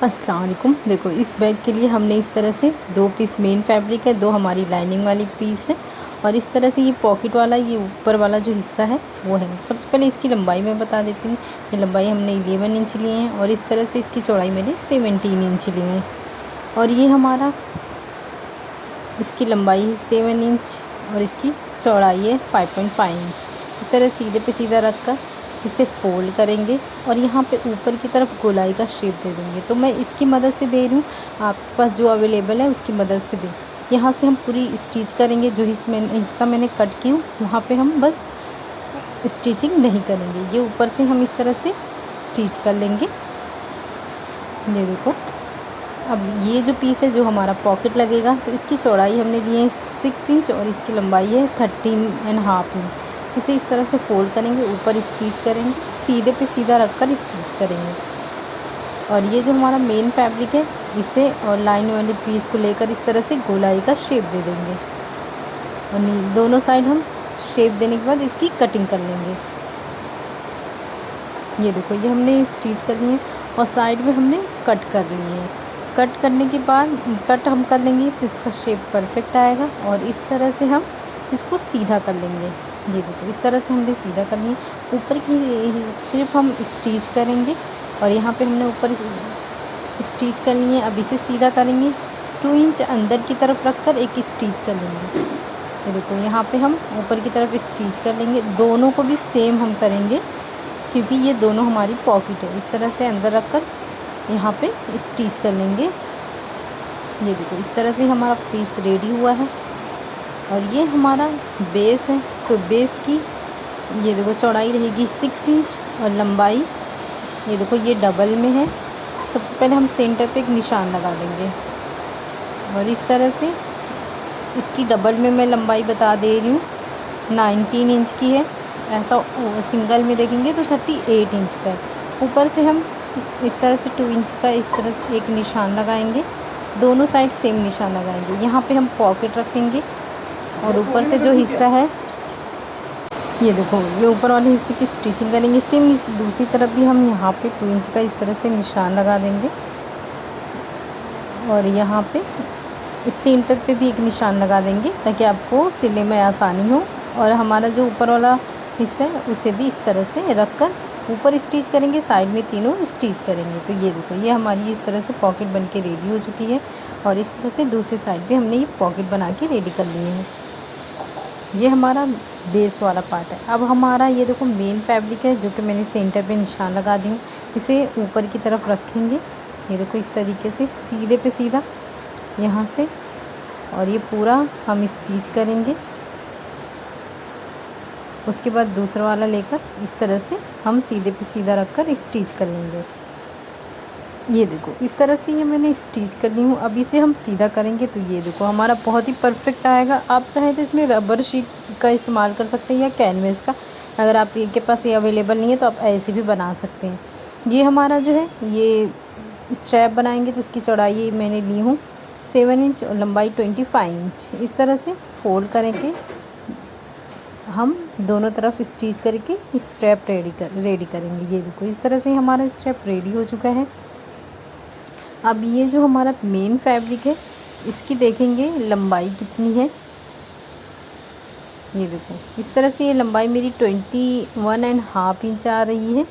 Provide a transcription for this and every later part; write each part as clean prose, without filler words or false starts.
अस्सलाम वालेकुम। देखो इस बैग के लिए हमने इस तरह से 2 पीस मेन फैब्रिक है, 2 हमारी लाइनिंग वाली पीस है और इस तरह से ये पॉकेट वाला ये ऊपर वाला जो हिस्सा है वो है। सबसे पहले इसकी लंबाई मैं बता देती हूँ। ये लंबाई हमने 11 इंच ली है और इस तरह से इसकी चौड़ाई मैंने 17 इंच ली है और ये हमारा इसकी लंबाई है 7 इंच और इसकी चौड़ाई है 5.5 इंच। इस तरह सीधे पे सीधा रख कर इसे फोल्ड करेंगे और यहाँ पे ऊपर की तरफ गोलाई का शेप दे देंगे। तो मैं इसकी मदद से दे रही हूँ, आपके पास जो अवेलेबल है उसकी मदद से दें। यहाँ से हम पूरी स्टिच करेंगे। जो हिस्सा मैंने कट की हूँ वहाँ पे हम बस स्टिचिंग नहीं करेंगे, ये ऊपर से हम इस तरह से स्टिच कर लेंगे। ये देखो, अब ये जो पीस है जो हमारा पॉकेट लगेगा तो इसकी चौड़ाई हमने ली है 6 इंच और इसकी लंबाई है 13.5 इंच। इसे इस तरह से फोल्ड करेंगे, ऊपर स्टिच करेंगे, सीधे पे सीधा रखकर स्टिच करेंगे। और ये जो हमारा मेन फैब्रिक है इसे और लाइन वाली पीस को लेकर इस तरह से गोलाई का शेप दे देंगे और दोनों साइड हम शेप देने के बाद इसकी कटिंग कर लेंगे। ये देखो, ये हमने स्टिच कर ली है और साइड में हमने कट कर ली है। कट करने के बाद कट हम कर लेंगे तो इसका शेप परफेक्ट आएगा और इस तरह से हम इसको सीधा कर लेंगे। ये देखो, इस तरह से हमने सीधा कर लिया। ऊपर की सिर्फ हम स्टिच करेंगे और यहाँ पे हमने ऊपर स्टिच कर ली है। अब इसे सीधा करेंगे, 2 इंच अंदर की तरफ रखकर एक स्टिच कर लेंगे। ये देखो, यहाँ पे हम ऊपर की तरफ स्टिच कर लेंगे। दोनों को भी सेम हम करेंगे क्योंकि ये दोनों हमारी पॉकेट है। इस तरह से अंदर रखकर यहाँ पे स्टिच कर लेंगे। ये देखो, इस तरह से हमारा पीस रेडी हुआ है और ये हमारा बेस है। तो बेस की ये देखो चौड़ाई रहेगी 6 इंच और लंबाई ये देखो ये डबल में है। सबसे पहले हम सेंटर पे एक निशान लगा देंगे और इस तरह से इसकी डबल में मैं लंबाई बता दे रही हूँ 19 इंच की है। ऐसा सिंगल में देखेंगे तो 38 इंच का है। ऊपर से हम इस तरह से 2 इंच का इस तरह से एक निशान लगाएंगे, दोनों साइड सेम निशान लगाएंगे। यहाँ पे हम पॉकेट रखेंगे और ऊपर से जो हिस्सा है ये देखो, ये ऊपर वाले हिस्से की स्टिचिंग करेंगे। सेम इस दूसरी तरफ भी हम यहाँ पे 2 इंच का इस तरह से निशान लगा देंगे और यहाँ पे इस सेंटर पे भी एक निशान लगा देंगे ताकि आपको सिलने में आसानी हो। और हमारा जो ऊपर वाला हिस्सा है उसे भी इस तरह से रख कर ऊपर स्टिच करेंगे, साइड में तीनों स्टिच करेंगे। तो ये देखो, ये हमारी इस तरह से पॉकेट बन के रेडी हो चुकी है और इस तरह से दूसरी साइड भी हमने ये पॉकेट बना के रेडी कर लिए हैं। ये हमारा बेस वाला पार्ट है। अब हमारा ये देखो मेन फैब्रिक है जो कि मैंने सेंटर पे निशान लगा दी हूँ। इसे ऊपर की तरफ रखेंगे, ये देखो इस तरीके से सीधे पे सीधा यहाँ से, और ये पूरा हम स्टिच करेंगे। उसके बाद दूसरा वाला लेकर इस तरह से हम सीधे पे सीधा रखकर स्टिच कर लेंगे। ये देखो, इस तरह से ये मैंने स्टिच कर ली हूँ। अब इसे हम सीधा करेंगे तो ये देखो हमारा बहुत ही परफेक्ट आएगा। आप चाहें तो इसमें रबर शीट का इस्तेमाल कर सकते हैं या कैनवस का। अगर आपके पास ये अवेलेबल नहीं है तो आप ऐसे भी बना सकते हैं। ये हमारा जो है ये स्ट्रैप बनाएंगे तो उसकी चौड़ाई मैंने ली हूँ 7 इंच और लंबाई 25 इंच। इस तरह से फोल्ड करेंगे हम दोनों तरफ स्टिच करके स्ट्रैप रेडी करेंगे। ये देखो, इस तरह से हमारा स्ट्रैप रेडी हो चुका है। अब ये जो हमारा मेन फैब्रिक है इसकी देखेंगे लंबाई कितनी है। ये देखो, इस तरह से ये लंबाई मेरी 21.5 इंच आ रही है।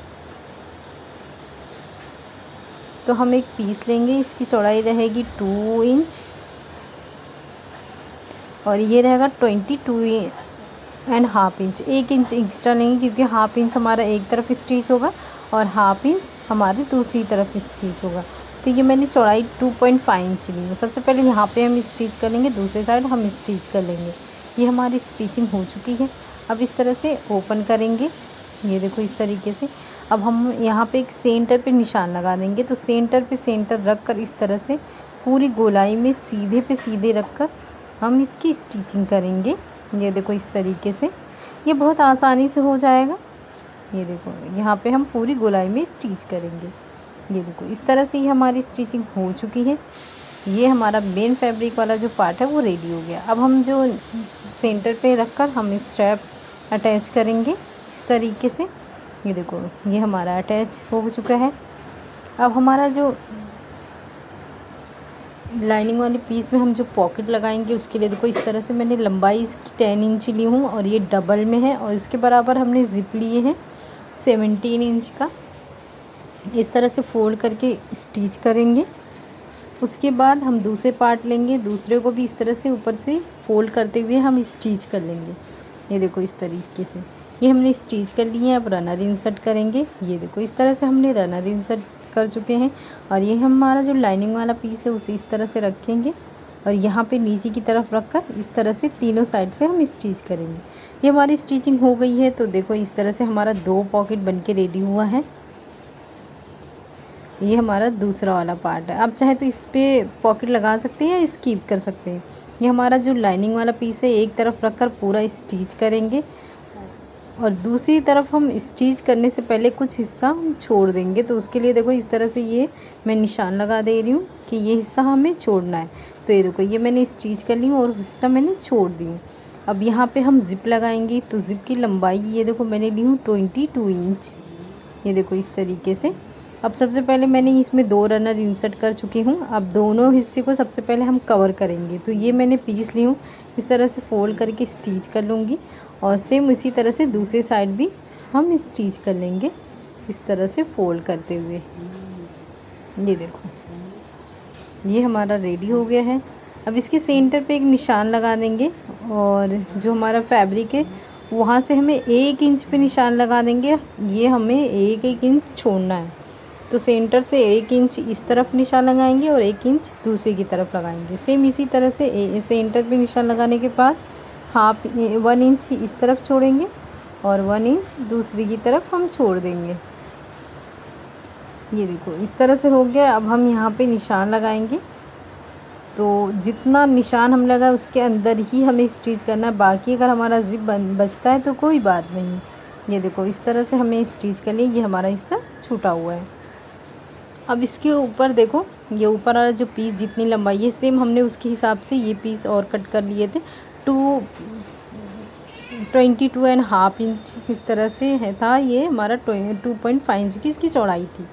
तो हम एक पीस लेंगे, इसकी चौड़ाई रहेगी 2 इंच और ये रहेगा 22.5 इंच। 1 इंच एक्स्ट्रा लेंगे क्योंकि हाफ इंच हमारा एक तरफ स्टिच होगा और हाफ इंच हमारे दूसरी तरफ स्टिच होगा। तो ये मैंने चौड़ाई 2.5 इंच ली है। सबसे पहले यहाँ पे हम स्टिच कर लेंगे, दूसरे साइड हम स्टिच कर लेंगे। ये हमारी स्टिचिंग हो चुकी है। अब इस तरह से ओपन करेंगे, ये देखो इस तरीके से। अब हम यहाँ पे एक सेंटर पे निशान लगा देंगे। तो सेंटर पे सेंटर रख कर इस तरह से पूरी गोलाई में सीधे पे सीधे रख कर हम इसकी स्टिचिंग करेंगे। ये देखो इस तरीके से, ये बहुत आसानी से हो जाएगा। ये देखो, यहाँ पे हम पूरी गोलाई में स्टिच करेंगे। ये देखो, इस तरह से ही हमारी स्टिचिंग हो चुकी है। ये हमारा मेन फैब्रिक वाला जो पार्ट है वो रेडी हो गया। अब हम जो सेंटर पे रखकर हम स्ट्रैप अटैच करेंगे इस तरीके से। ये देखो, ये हमारा अटैच हो चुका है। अब हमारा जो लाइनिंग वाले पीस में हम जो पॉकेट लगाएंगे उसके लिए देखो इस तरह से मैंने लंबाई इसकी 10 इंच ली हूँ और ये डबल में है और इसके बराबर हमने ज़िप लिए हैं 17 इंच का। इस तरह से फोल्ड करके स्टिच करेंगे। उसके बाद हम दूसरे पार्ट लेंगे, दूसरे को भी इस तरह से ऊपर से फोल्ड करते हुए हम स्टिच कर लेंगे। ये देखो इस तरीके से ये हमने स्टिच कर लिए हैं। अब रनर इंसर्ट करेंगे। ये देखो इस तरह से हमने रनर इंसर्ट कर चुके हैं और ये हमारा जो लाइनिंग वाला पीस है उसे इस तरह से रखेंगे और यहाँ पे नीचे की तरफ रखकर इस तरह से तीनों साइड से हम स्टिच करेंगे। ये हमारी स्टिचिंग हो गई है। तो देखो इस तरह से हमारा 2 पॉकेट बनके रेडी हुआ है। ये हमारा दूसरा वाला पार्ट है। आप चाहे तो इस पे पॉकेट लगा सकते हैं या स्किप कर सकते हैं। ये हमारा जो लाइनिंग वाला पीस है एक तरफ रखकर पूरा स्टिच करेंगे और दूसरी तरफ हम स्टिच करने से पहले कुछ हिस्सा हम छोड़ देंगे। तो उसके लिए देखो इस तरह से ये मैं निशान लगा दे रही हूँ कि ये हिस्सा हमें छोड़ना है। तो ये देखो ये मैंने स्टिच कर ली हूँ और हिस्सा मैंने छोड़ दी हूँ। अब यहाँ पे हम ज़िप लगाएंगे। तो ज़िप की लंबाई ये देखो मैंने ली हूँ 22 इंच। ये देखो इस तरीके से। अब सबसे पहले मैंने इसमें 2 रनर इंसर्ट कर चुकी हूँ। अब दोनों हिस्से को सबसे पहले हम कवर करेंगे। तो ये मैंने पीस ली हूँ, इस तरह से फोल्ड करके स्टिच कर लूँगी और सेम इसी तरह से दूसरी साइड भी हम स्टिच कर लेंगे इस तरह से फोल्ड करते हुए। ये देखो ये हमारा रेडी हो गया है। अब इसके सेंटर पे एक निशान लगा देंगे और जो हमारा फैब्रिक है वहाँ से हमें 1 इंच पे निशान लगा देंगे। ये हमें 1-1 इंच छोड़ना है। तो सेंटर से 1 इंच इस तरफ निशान लगाएंगे और 1 इंच दूसरी की तरफ लगाएंगे। सेम इसी तरह से सेंटर पे निशान लगाने के बाद 1 इंच इस तरफ छोड़ेंगे और 1 इंच दूसरी की तरफ हम छोड़ देंगे। ये देखो इस तरह से हो गया। अब हम यहाँ पे निशान लगाएंगे। तो जितना निशान हम लगाए उसके अंदर ही हमें स्टिच करना है। बाकी अगर हमारा ज़िप बचता है तो कोई बात नहीं। ये देखो इस तरह से हमें स्टिच कर लिए। ये हमारा हिस्सा छूटा हुआ है। अब इसके ऊपर देखो ये ऊपर वाला जो पीस जितनी लंबाई है सेम हमने उसके हिसाब से ये पीस और कट कर लिए थे। 22.5 इंच इस तरह से है था। ये हमारा 2.5 इंच की इसकी चौड़ाई थी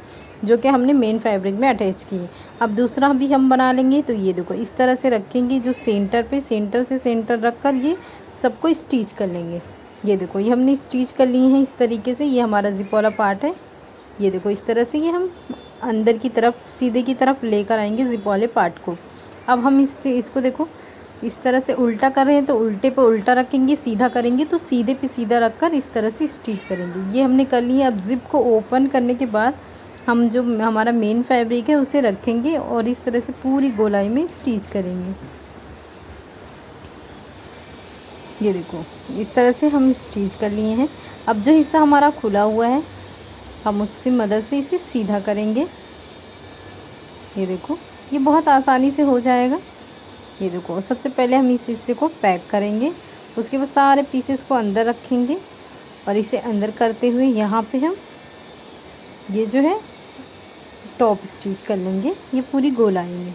जो कि हमने मेन फैब्रिक में अटैच की। अब दूसरा भी हम बना लेंगे। तो ये देखो इस तरह से रखेंगे जो सेंटर पे सेंटर से सेंटर रख कर ये सबको स्टिच कर लेंगे। ये देखो ये हमने स्टिच कर लिए हैं इस तरीके से। ये हमारा ज़िप वाला पार्ट है। ये देखो इस तरह से ये हम अंदर की तरफ सीधे की तरफ लेकर आएंगे ज़िप वाले पार्ट को। अब हम इसको देखो इस तरह से उल्टा कर रहे हैं तो उल्टे पे उल्टा रखेंगे, सीधा करेंगे तो सीधे पे सीधा रखकर इस तरह से स्टिच करेंगे। ये हमने कर लिया। अब ज़िप को ओपन करने के बाद हम जो हमारा मेन फैब्रिक है उसे रखेंगे और इस तरह से पूरी गोलाई में स्टिच करेंगे। ये देखो इस तरह से हम स्टिच कर लिए हैं। अब जो हिस्सा हमारा खुला हुआ है हम उससे मदद से इसे सीधा करेंगे। ये देखो ये बहुत आसानी से हो जाएगा। ये देखो सबसे पहले हम इस हिस्से को पैक करेंगे। उसके बाद सारे पीसेस को अंदर रखेंगे और इसे अंदर करते हुए यहाँ पे हम ये जो है टॉप स्टिच कर लेंगे ये पूरी गोलाई में।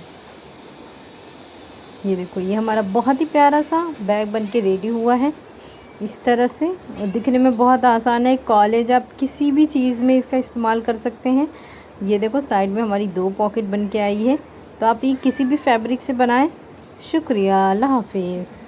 ये देखो ये हमारा बहुत ही प्यारा सा बैग बनके रेडी हुआ है इस तरह से। और दिखने में बहुत आसान है। कॉलेज आप किसी भी चीज़ में इसका इस्तेमाल कर सकते हैं। ये देखो साइड में हमारी 2 पॉकेट बन के आई है। तो आप ये किसी भी फैब्रिक से बनाएं। शुक्रिया, अल्लाह हाफिज़।